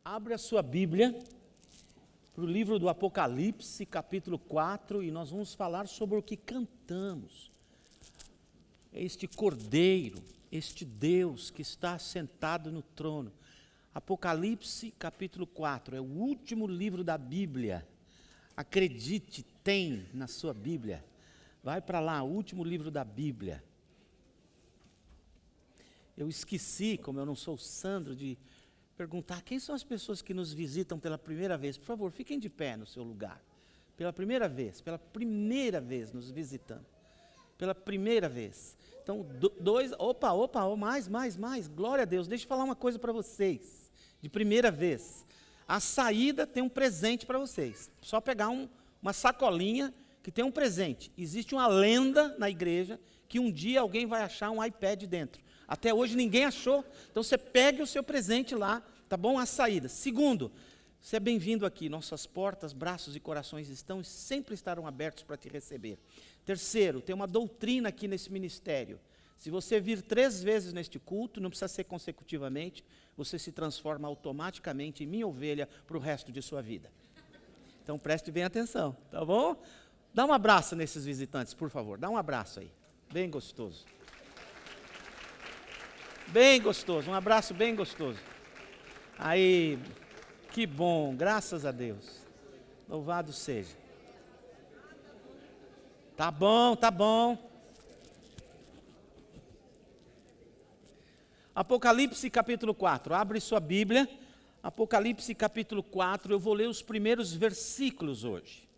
Abre a sua Bíblia para o livro do Apocalipse, capítulo 4, e nós vamos falar sobre o que cantamos. Este Cordeiro, este Deus que está sentado no trono. Apocalipse, capítulo 4, é o último livro da Bíblia. Acredite, tem na sua Bíblia. Vai para lá, o último livro da Bíblia. Eu esqueci, como eu não sou o Sandro, de perguntar quem são as pessoas que nos visitam pela primeira vez. Por favor, fiquem de pé no seu lugar. Pela primeira vez nos visitando. Pela primeira vez. Então, mais. Glória a Deus. Deixa eu falar uma coisa para vocês. De primeira vez. A saída tem um presente para vocês. Só pegar uma sacolinha que tem um presente. Existe uma lenda na igreja que um dia alguém vai achar um iPad dentro. Até hoje ninguém achou. Então você pegue o seu presente lá, tá bom? A saída. Segundo, você é bem-vindo aqui. Nossas portas, braços e corações estão e sempre estarão abertos para te receber. Terceiro, tem uma doutrina aqui nesse ministério. Se você vir 3 vezes neste culto, não precisa ser consecutivamente, você se transforma automaticamente em minha ovelha para o resto de sua vida. Então preste bem atenção, tá bom? Dá um abraço nesses visitantes, por favor. Dá um abraço aí. Bem gostoso. Bem gostoso, um abraço bem gostoso. Aí, que bom, graças a Deus. Louvado seja. Tá bom. Apocalipse capítulo 4, abre sua Bíblia. Apocalipse capítulo 4, eu vou ler os primeiros versículos hoje.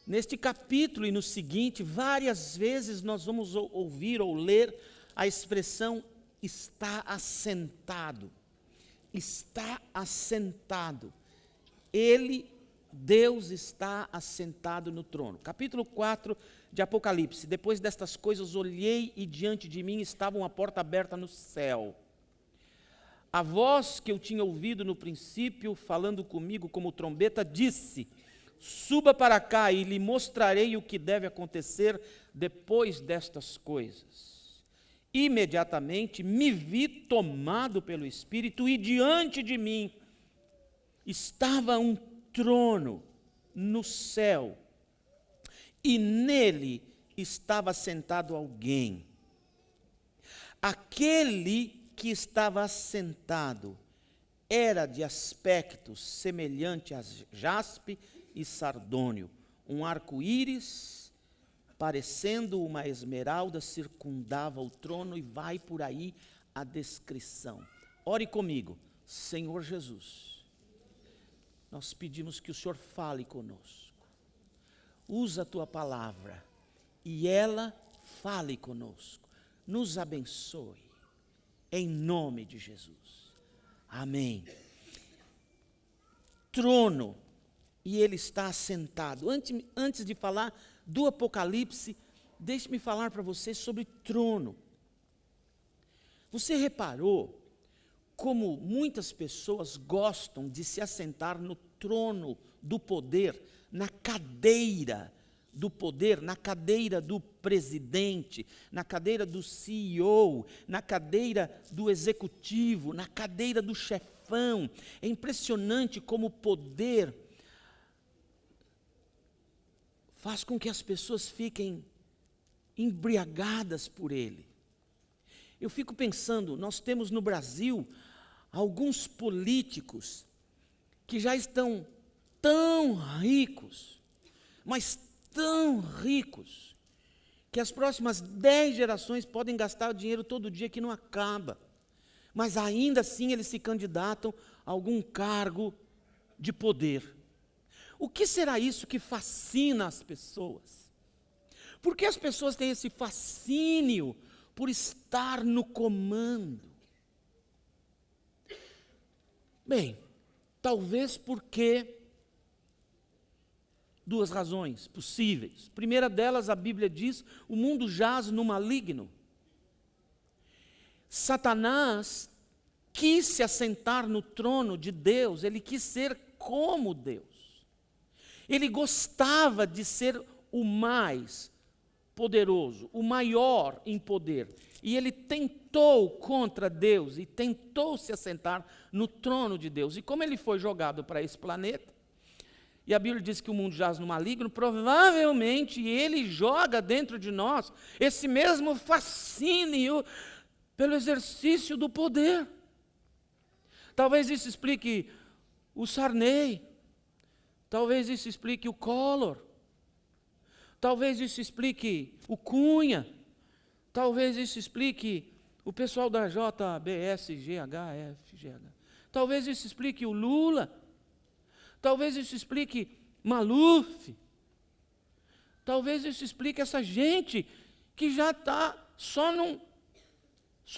Neste capítulo e no seguinte, várias vezes nós vamos ouvir ou ler a expressão está assentado. Está assentado. Ele, Deus, está assentado no trono. Capítulo 4 de Apocalipse. Depois destas coisas olhei e diante de mim estava uma porta aberta no céu. A voz que eu tinha ouvido no princípio, falando comigo como trombeta, disse: suba para cá e lhe mostrarei o que deve acontecer depois destas coisas. Imediatamente me vi tomado pelo Espírito e diante de mim estava um trono no céu e nele estava sentado alguém. Aquele que estava assentado era de aspecto semelhante a jaspe e sardônio, um arco-íris parecendo uma esmeralda circundava o trono, e vai por aí a descrição. Ore comigo. Senhor Jesus, nós pedimos que o Senhor fale conosco. Usa a tua palavra e ela fale conosco. Nos abençoe. Em nome de Jesus. Amém. Trono, e ele está assentado. Antes de falar do Apocalipse, deixe-me falar para você sobre trono. Você reparou como muitas pessoas gostam de se assentar no trono do poder, na cadeira do poder, na cadeira do presidente, na cadeira do CEO, na cadeira do executivo, na cadeira do chefão. É impressionante como o poder faz com que as pessoas fiquem embriagadas por ele. Eu fico pensando, nós temos no Brasil alguns políticos que já estão tão ricos, mas tão ricos, que as próximas 10 gerações podem gastar o dinheiro todo dia que não acaba. Mas ainda assim eles se candidatam a algum cargo de poder. O que será isso que fascina as pessoas? Por que as pessoas têm esse fascínio por estar no comando? Bem, talvez porque 2 razões possíveis. Primeira delas, a Bíblia diz, o mundo jaz no maligno. Satanás quis se assentar no trono de Deus, ele quis ser como Deus. Ele gostava de ser o mais poderoso, o maior em poder. e ele tentou contra Deus, e tentou se assentar no trono de Deus. E como ele foi jogado para esse planeta, e a Bíblia diz que o mundo jaz no maligno, provavelmente ele joga dentro de nós esse mesmo fascínio pelo exercício do poder. Talvez isso explique o Sarney, talvez isso explique o Collor, talvez isso explique o Cunha, talvez isso explique o pessoal da JBS, GHF, talvez isso explique o Lula, talvez isso explique Maluf, talvez isso explique essa gente que já está só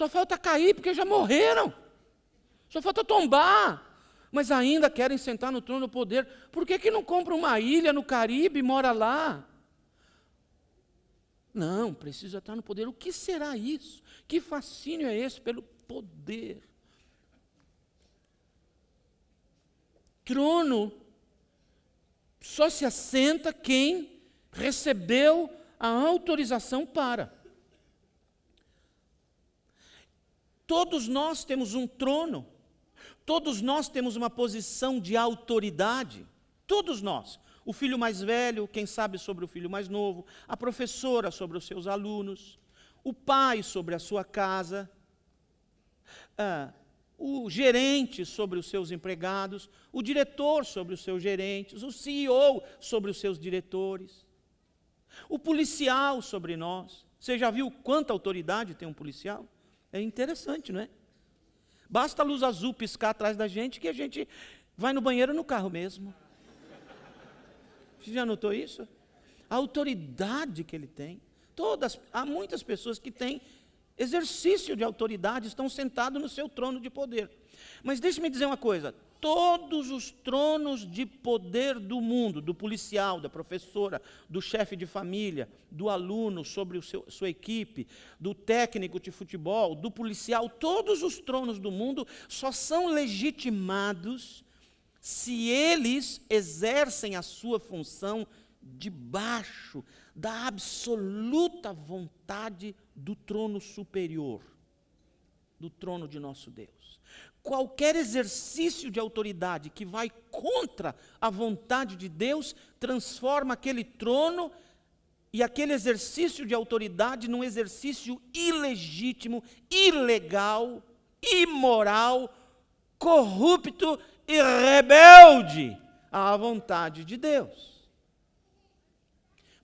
falta cair porque já morreram, só falta tombar, mas ainda querem sentar no trono do poder. Por que não compra uma ilha no Caribe e mora lá? Não, precisa estar no poder. O que será isso? Que fascínio é esse pelo poder? Trono só se assenta quem recebeu a autorização para. Todos nós temos um trono, todos nós temos uma posição de autoridade, todos nós. O filho mais velho, quem sabe sobre o filho mais novo, a professora sobre os seus alunos, o pai sobre a sua casa, o gerente sobre os seus empregados, o diretor sobre os seus gerentes, o CEO sobre os seus diretores, o policial sobre nós. Você já viu quanta autoridade tem um policial? É interessante, não é? Basta a luz azul piscar atrás da gente que a gente vai no banheiro no carro mesmo. Você já notou isso? A autoridade que ele tem. Há muitas pessoas que têm exercício de autoridade, estão sentados no seu trono de poder. Mas deixe-me dizer uma coisa, todos os tronos de poder do mundo, do policial, da professora, do chefe de família, do aluno sobre sua equipe, do técnico de futebol, do policial, todos os tronos do mundo só são legitimados se eles exercem a sua função debaixo da absoluta vontade do trono superior, do trono de nosso Deus. Qualquer exercício de autoridade que vai contra a vontade de Deus, transforma aquele trono e aquele exercício de autoridade num exercício ilegítimo, ilegal, imoral, corrupto e rebelde à vontade de Deus.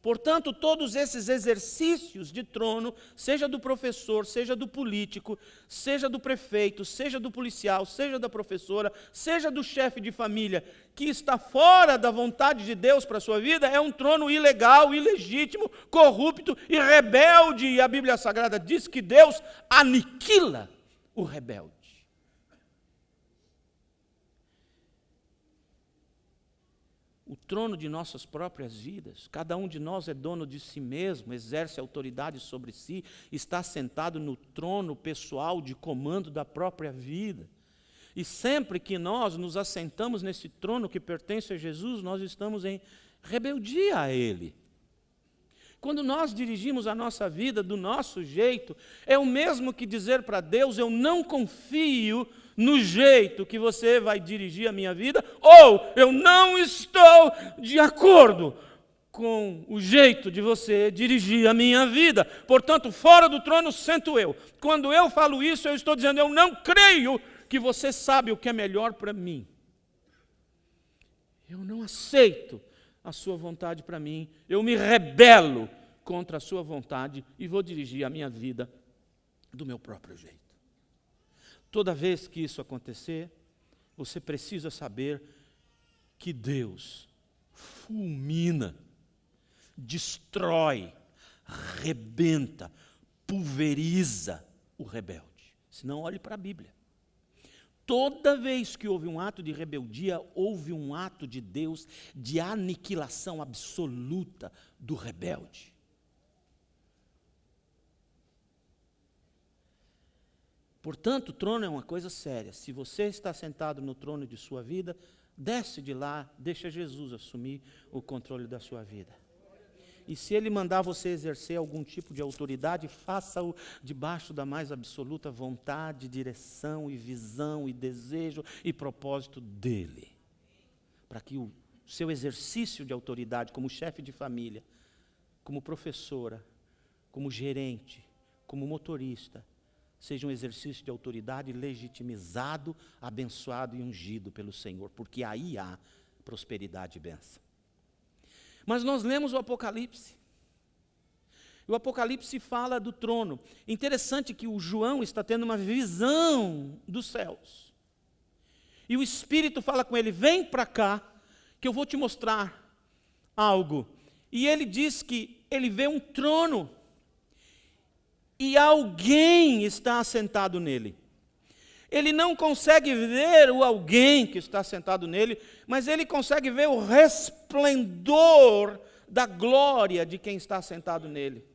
Portanto, todos esses exercícios de trono, seja do professor, seja do político, seja do prefeito, seja do policial, seja da professora, seja do chefe de família, que está fora da vontade de Deus para a sua vida, é um trono ilegal, ilegítimo, corrupto e rebelde. E a Bíblia Sagrada diz que Deus aniquila o rebelde. O trono de nossas próprias vidas, cada um de nós é dono de si mesmo, exerce autoridade sobre si, está sentado no trono pessoal de comando da própria vida. E sempre que nós nos assentamos nesse trono que pertence a Jesus, nós estamos em rebeldia a Ele. Quando nós dirigimos a nossa vida do nosso jeito, é o mesmo que dizer para Deus, eu não confio no jeito que você vai dirigir a minha vida, ou eu não estou de acordo com o jeito de você dirigir a minha vida. Portanto, fora do trono sento eu. Quando eu falo isso, eu estou dizendo, eu não creio que você sabe o que é melhor para mim. Eu não aceito a sua vontade para mim, eu me rebelo contra a sua vontade e vou dirigir a minha vida do meu próprio jeito. Toda vez que isso acontecer, você precisa saber que Deus fulmina, destrói, rebenta, pulveriza o rebelde. Senão, olhe para a Bíblia. Toda vez que houve um ato de rebeldia, houve um ato de Deus de aniquilação absoluta do rebelde. Portanto, o trono é uma coisa séria. Se você está sentado no trono de sua vida, desce de lá, deixa Jesus assumir o controle da sua vida. E se ele mandar você exercer algum tipo de autoridade, faça-o debaixo da mais absoluta vontade, direção e visão e desejo e propósito dele. Para que o seu exercício de autoridade como chefe de família, como professora, como gerente, como motorista, seja um exercício de autoridade legitimizado, abençoado e ungido pelo Senhor, porque aí há prosperidade e bênção. Mas nós lemos o Apocalipse. E o Apocalipse fala do trono. Interessante que o João está tendo uma visão dos céus. E o Espírito fala com ele, vem para cá, que eu vou te mostrar algo. E ele diz que ele vê um trono. E alguém está assentado nele. Ele não consegue ver o alguém que está sentado nele, mas ele consegue ver o resplendor da glória de quem está sentado nele.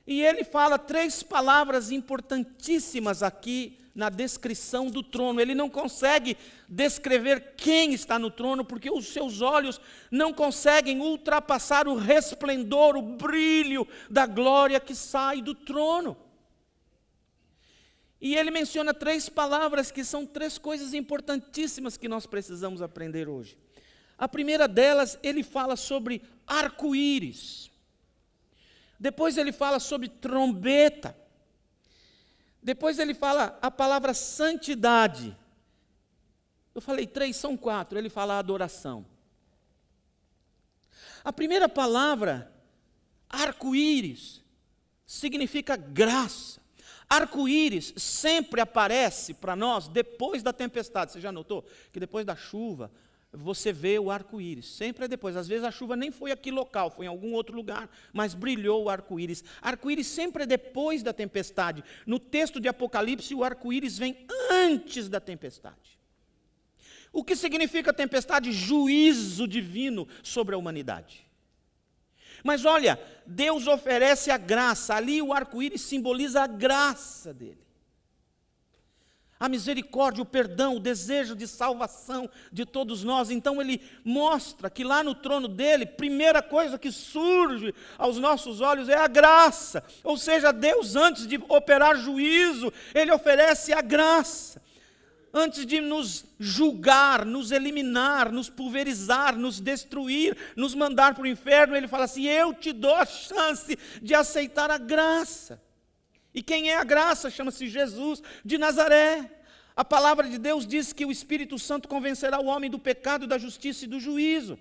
E ele fala 3 palavras importantíssimas aqui na descrição do trono. Ele não consegue descrever quem está no trono, porque os seus olhos não conseguem ultrapassar o resplendor, o brilho da glória que sai do trono. E ele menciona 3 palavras que são 3 coisas importantíssimas que nós precisamos aprender hoje. A primeira delas, ele fala sobre arco-íris. Depois ele fala sobre trombeta. Depois ele fala a palavra santidade. Eu falei 3, são 4. Ele fala adoração. A primeira palavra, arco-íris, significa graça. Arco-íris sempre aparece para nós depois da tempestade. Você já notou que depois da chuva você vê o arco-íris? Sempre é depois. Às vezes a chuva nem foi aqui local, foi em algum outro lugar, mas brilhou o arco-íris. Arco-íris sempre é depois da tempestade. No texto de Apocalipse, o arco-íris vem antes da tempestade. O que significa tempestade? Juízo divino sobre a humanidade. Mas olha, Deus oferece a graça. Ali o arco-íris simboliza a graça dele. A misericórdia, o perdão, o desejo de salvação de todos nós. Então ele mostra que lá no trono dele, primeira coisa que surge aos nossos olhos é a graça. Ou seja, Deus, antes de operar juízo, ele oferece a graça. Antes de nos julgar, nos eliminar, nos pulverizar, nos destruir, nos mandar para o inferno, ele fala assim, eu te dou a chance de aceitar a graça. E quem é a graça? Chama-se Jesus de Nazaré. A palavra de Deus diz que o Espírito Santo convencerá o homem do pecado, da justiça e do juízo.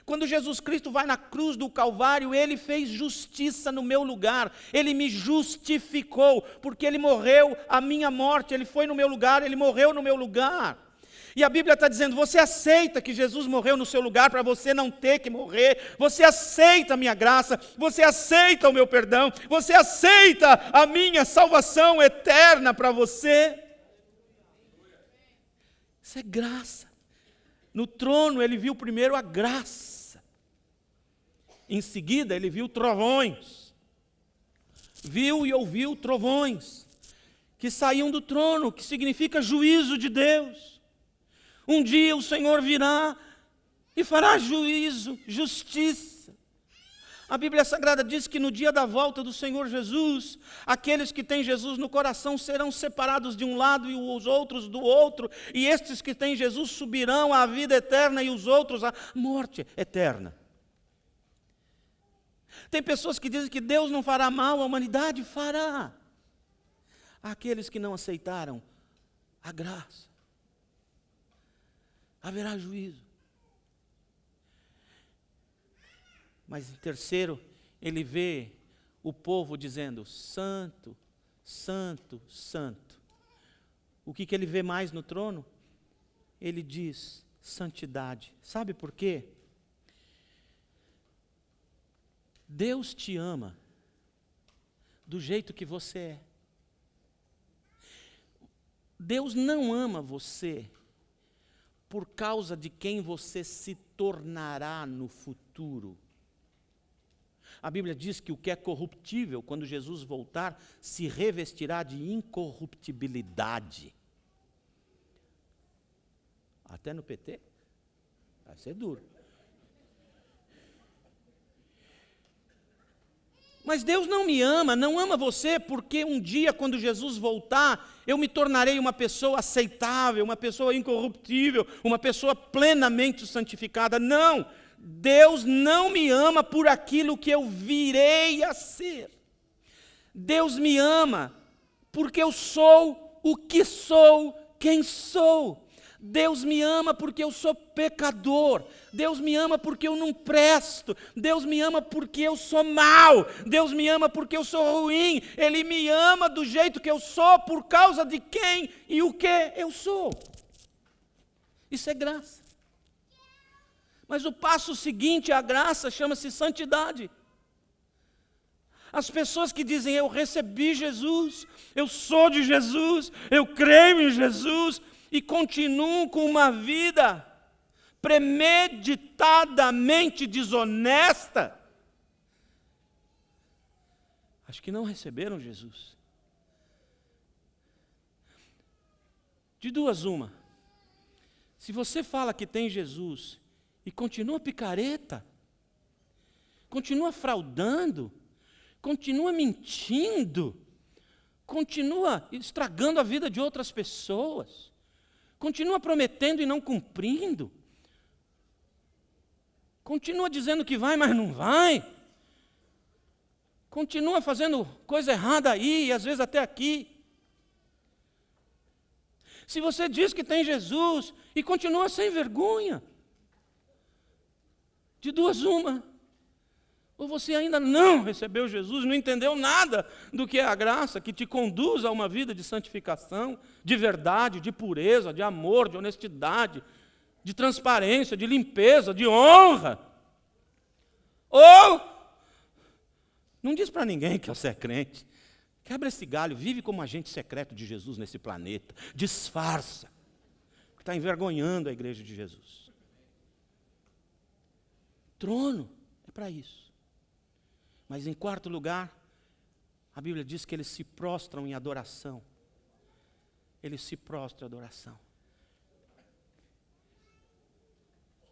Quando Jesus Cristo vai na cruz do Calvário, ele fez justiça no meu lugar, ele me justificou, porque ele morreu a minha morte, ele foi no meu lugar, ele morreu no meu lugar. E a Bíblia está dizendo, você aceita que Jesus morreu no seu lugar para você não ter que morrer, você aceita a minha graça, você aceita o meu perdão, você aceita a minha salvação eterna para você. Isso é graça. No trono ele viu primeiro a graça. Em seguida, ele viu trovões. Viu e ouviu trovões que saíam do trono, que significa juízo de Deus. Um dia o Senhor virá e fará juízo, justiça. A Bíblia Sagrada diz que no dia da volta do Senhor Jesus, aqueles que têm Jesus no coração serão separados de um lado e os outros do outro, e estes que têm Jesus subirão à vida eterna e os outros à morte eterna. Tem pessoas que dizem que Deus não fará mal à humanidade, fará. Aqueles que não aceitaram a graça, haverá juízo. Mas em terceiro, ele vê o povo dizendo, santo, santo, santo. O que ele vê mais no trono? Ele diz, santidade. Sabe por quê? Deus te ama do jeito que você é. Deus não ama você por causa de quem você se tornará no futuro. A Bíblia diz que o que é corruptível, quando Jesus voltar, se revestirá de incorruptibilidade. Até no PT? Vai ser duro. Mas Deus não me ama, não ama você, porque um dia, quando Jesus voltar, eu me tornarei uma pessoa aceitável, uma pessoa incorruptível, uma pessoa plenamente santificada. Não! Deus não me ama por aquilo que eu virei a ser. Deus me ama porque eu sou o que sou, quem sou. Deus me ama porque eu sou pecador. Deus me ama porque eu não presto. Deus me ama porque eu sou mau. Deus me ama porque eu sou ruim. Ele me ama do jeito que eu sou por causa de quem e o que eu sou. Isso é graça. Mas o passo seguinte à graça chama-se santidade. As pessoas que dizem, eu recebi Jesus, eu sou de Jesus, eu creio em Jesus, e continuam com uma vida premeditadamente desonesta, acho que não receberam Jesus. De duas uma, se você fala que tem Jesus e continua picareta, continua fraudando, continua mentindo, continua estragando a vida de outras pessoas, continua prometendo e não cumprindo, continua dizendo que vai, mas não vai, continua fazendo coisa errada aí e às vezes até aqui. Se você diz que tem Jesus e continua sem vergonha, de duas uma, ou você ainda não recebeu Jesus, não entendeu nada do que é a graça, que te conduz a uma vida de santificação, de verdade, de pureza, de amor, de honestidade, de transparência, de limpeza, de honra. Ou, não diz para ninguém que você é crente, quebra esse galho, vive como agente secreto de Jesus nesse planeta, disfarça, que está envergonhando a igreja de Jesus. Trono é para isso. Mas em quarto lugar, a Bíblia diz que eles se prostram em adoração. Eles se prostram em adoração.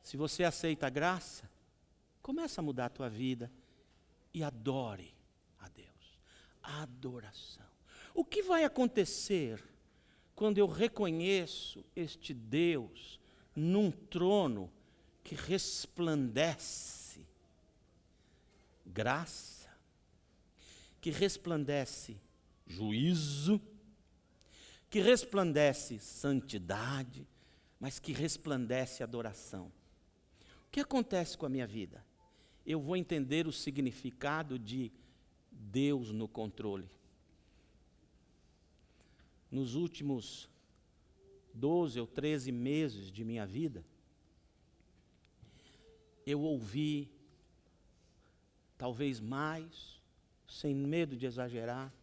Se você aceita a graça, começa a mudar a tua vida e adore a Deus. Adoração. O que vai acontecer quando eu reconheço este Deus num trono que resplandece graça, que resplandece juízo, que resplandece santidade, mas que resplandece adoração? O que acontece com a minha vida? Eu vou entender o significado de Deus no controle. Nos últimos 12 ou 13 meses de minha vida, eu ouvi, talvez mais, sem medo de exagerar,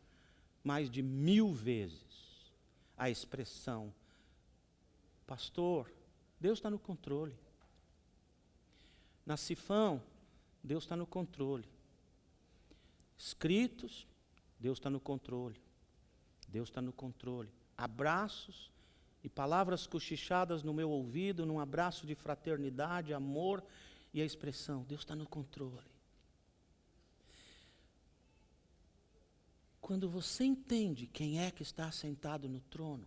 mais de 1000 vezes a expressão: pastor, Deus está no controle. Na Cifão, Deus está no controle. Escritos, Deus está no controle. Deus está no controle. Abraços e palavras cochichadas no meu ouvido, num abraço de fraternidade, amor, e a expressão: Deus está no controle. Quando você entende quem é que está sentado no trono,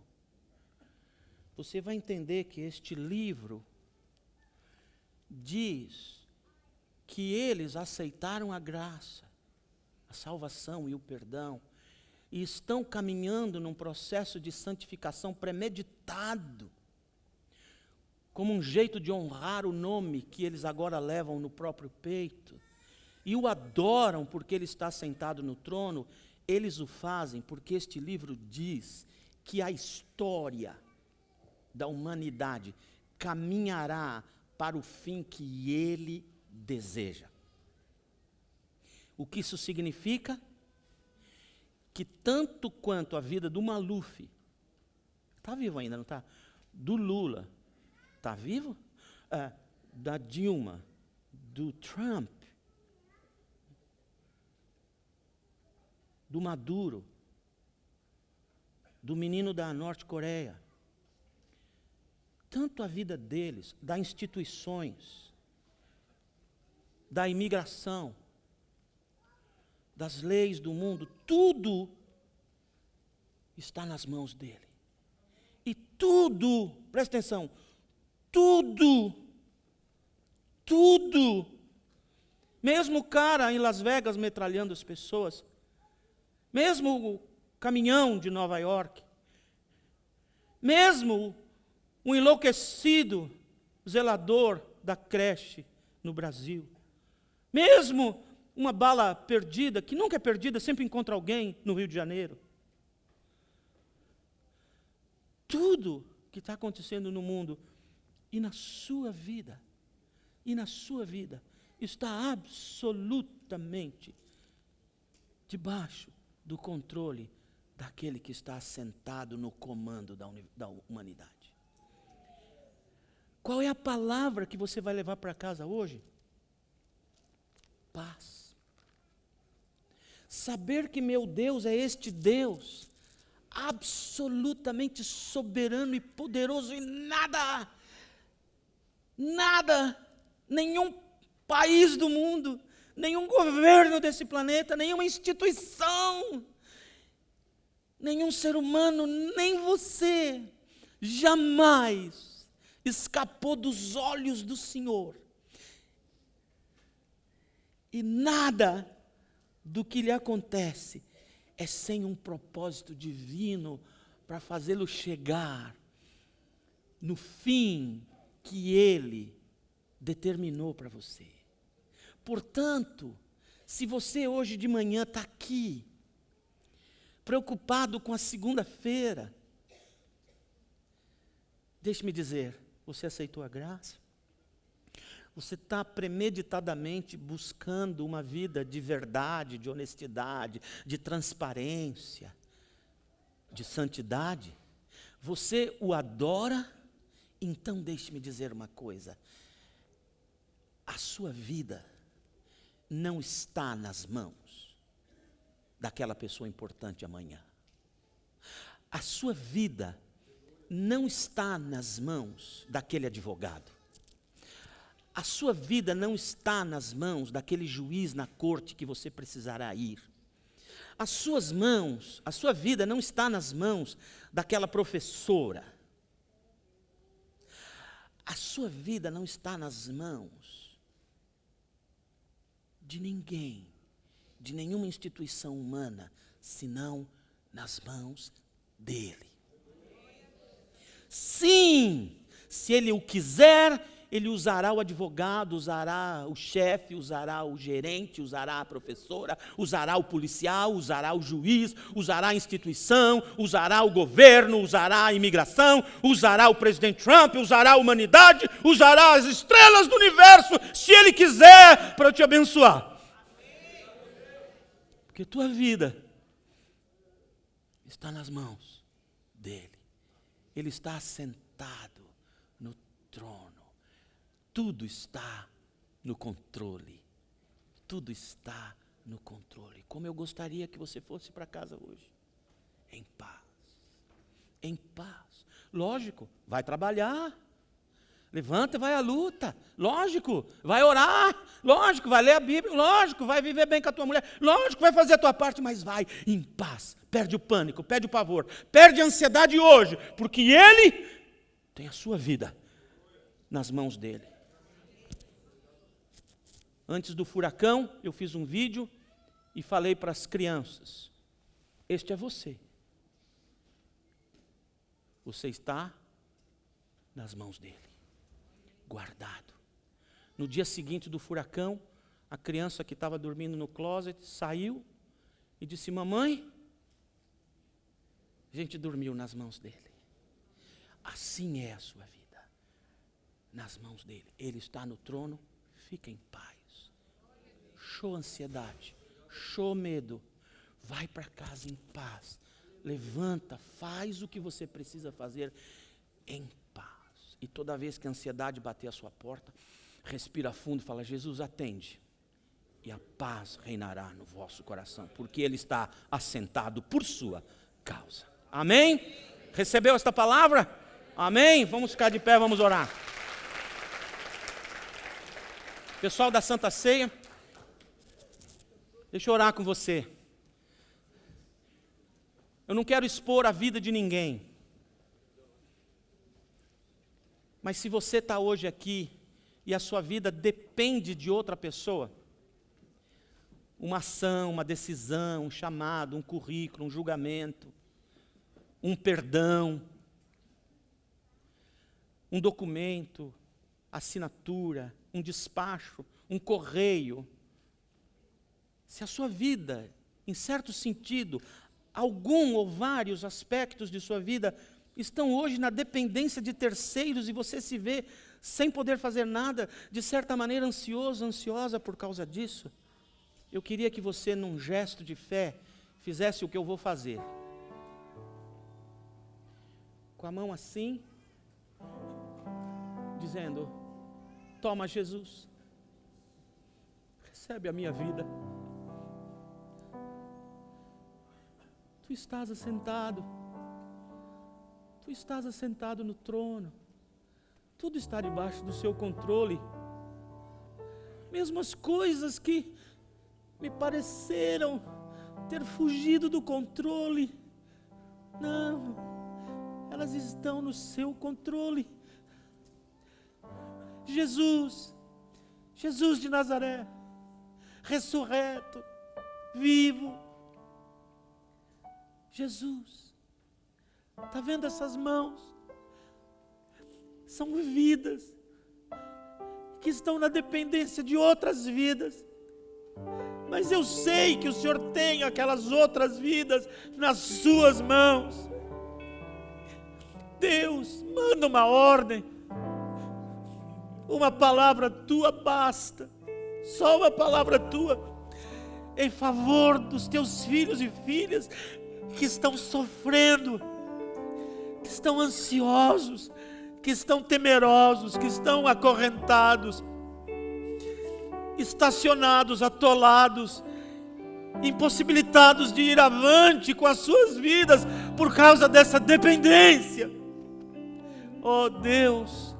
você vai entender que este livro diz que eles aceitaram a graça, a salvação e o perdão, e estão caminhando num processo de santificação premeditado, como um jeito de honrar o nome que eles agora levam no próprio peito, e o adoram porque ele está sentado no trono. Eles o fazem porque este livro diz que a história da humanidade caminhará para o fim que ele deseja. O que isso significa? Que tanto quanto a vida do Maluf, está vivo ainda, não está? Do Lula, está vivo? Da Dilma, do Trump, do Maduro, do menino da Norte-Coreia, tanto a vida deles, das instituições, da imigração, das leis do mundo, tudo está nas mãos dele. E tudo, presta atenção, tudo, mesmo o cara em Las Vegas metralhando as pessoas, mesmo o caminhão de Nova York, mesmo o enlouquecido zelador da creche no Brasil, mesmo uma bala perdida, que nunca é perdida, sempre encontra alguém no Rio de Janeiro. Tudo que está acontecendo no mundo e na sua vida, está absolutamente debaixo do controle daquele que está assentado no comando da humanidade. Qual é a palavra que você vai levar para casa hoje? Paz. Saber que meu Deus é este Deus, absolutamente soberano e poderoso, e nada, nenhum país do mundo, nenhum governo desse planeta, nenhuma instituição, nenhum ser humano, nem você, jamais escapou dos olhos do Senhor. E nada do que lhe acontece é sem um propósito divino para fazê-lo chegar no fim que Ele determinou para você. Portanto, se você hoje de manhã está aqui, preocupado com a segunda-feira, deixe-me dizer, você aceitou a graça? Você está premeditadamente buscando uma vida de verdade, de honestidade, de transparência, de santidade? Você o adora? Então deixe-me dizer uma coisa. A sua vida não está nas mãos daquela pessoa importante amanhã. A sua vida não está nas mãos daquele advogado. A sua vida não está nas mãos daquele juiz na corte que você precisará ir. A sua vida não está nas mãos daquela professora. A sua vida não está nas mãos de ninguém, de nenhuma instituição humana, senão nas mãos dele. Sim, se ele o quiser, ele usará o advogado, usará o chefe, usará o gerente, usará a professora, usará o policial, usará o juiz, usará a instituição, usará o governo, usará a imigração, usará o presidente Trump, usará a humanidade, usará as estrelas do universo, se ele quiser, para te abençoar. Porque tua vida está nas mãos dele. Ele está assentado no trono. Tudo está no controle. Tudo está no controle. Como eu gostaria que você fosse para casa hoje. Em paz. Em paz. Lógico, vai trabalhar. Levanta e vai à luta. Lógico, vai orar. Lógico, vai ler a Bíblia. Lógico, vai viver bem com a tua mulher. Lógico, vai fazer a tua parte, mas vai em paz. Perde o pânico, perde o pavor, perde a ansiedade hoje, porque Ele tem a sua vida nas mãos dele. Antes do furacão, eu fiz um vídeo e falei para as crianças, este é você. Você está nas mãos dele, guardado. No dia seguinte do furacão, a criança que estava dormindo no closet saiu e disse, mamãe, a gente dormiu nas mãos dele. Assim é a sua vida, nas mãos dele. Ele está no trono, fica em paz. Show ansiedade, show medo, vai para casa em paz, levanta, faz o que você precisa fazer em paz. E toda vez que a ansiedade bater a sua porta, respira fundo e fala, Jesus, atende. E a paz reinará no vosso coração, porque Ele está assentado por sua causa. Amém? Recebeu esta palavra? Amém? Vamos ficar de pé, vamos orar. Pessoal da Santa Ceia, Deixa eu orar com você. Eu não quero expor a vida de ninguém. Mas se você está hoje aqui e a sua vida depende de outra pessoa, uma ação, uma decisão, um chamado, um currículo, um julgamento, um perdão, um documento, assinatura, um despacho, um correio. Se a sua vida, em certo sentido, algum ou vários aspectos de sua vida estão hoje na dependência de terceiros e você se vê sem poder fazer nada, de certa maneira ansioso, ansiosa por causa disso, eu queria que você, num gesto de fé, fizesse o que eu vou fazer. Com a mão assim, dizendo: toma, Jesus, recebe a minha vida. Tu estás assentado no trono, tudo está debaixo do seu controle. Mesmo as coisas que me pareceram ter fugido do controle, não, elas estão no seu controle. Jesus de Nazaré, ressurreto, vivo. Jesus, está vendo essas mãos? São vidas que estão na dependência de outras vidas. Mas eu sei que o Senhor tem aquelas outras vidas nas suas mãos. Deus, manda uma ordem. Uma palavra tua basta. Só uma palavra tua. Em favor dos teus filhos e filhas que estão sofrendo, que estão ansiosos, que estão temerosos, que estão acorrentados, estacionados, atolados, impossibilitados de ir avante com as suas vidas por causa dessa dependência. Oh Deus,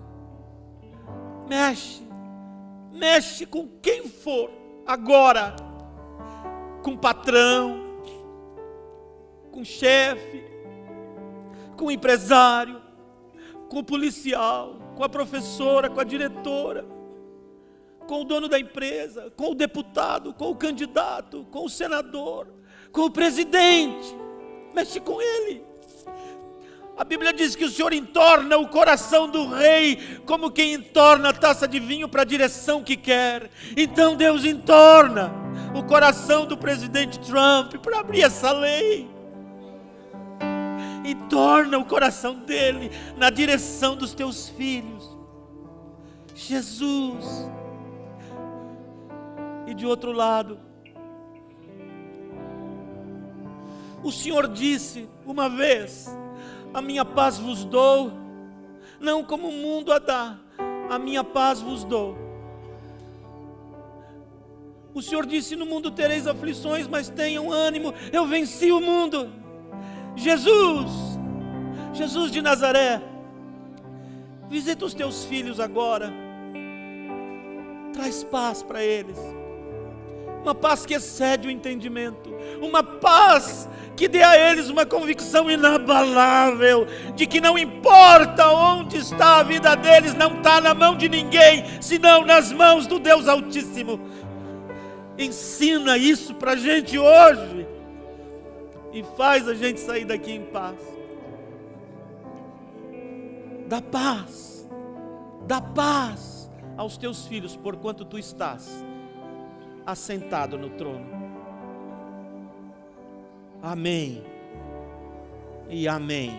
mexe com quem for agora, com o patrão, com o chefe, com o empresário, com o policial, com a professora, com a diretora, com o dono da empresa, com o deputado, com o candidato, com o senador, com o presidente. Mexe com ele. A Bíblia diz que o Senhor entorna o coração do rei como quem entorna a taça de vinho para a direção que quer. Então Deus entorna o coração do presidente Trump para abrir essa lei. Entorna o coração dele na direção dos teus filhos. Jesus. E de outro lado, o Senhor disse uma vez: a minha paz vos dou, não como o mundo a dá, a minha paz vos dou. O Senhor disse: no mundo tereis aflições, mas tenham ânimo, eu venci o mundo. Jesus de Nazaré, visita os teus filhos agora, traz paz para eles, uma paz que excede o entendimento, uma paz que dê a eles uma convicção inabalável, de que não importa onde está a vida deles, não está na mão de ninguém, senão nas mãos do Deus Altíssimo. Ensina isso para a gente hoje, e faz a gente sair daqui em paz. Dá paz aos teus filhos, porquanto tu estás assentado no trono. Amém e amém.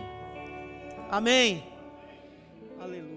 Amém. Aleluia.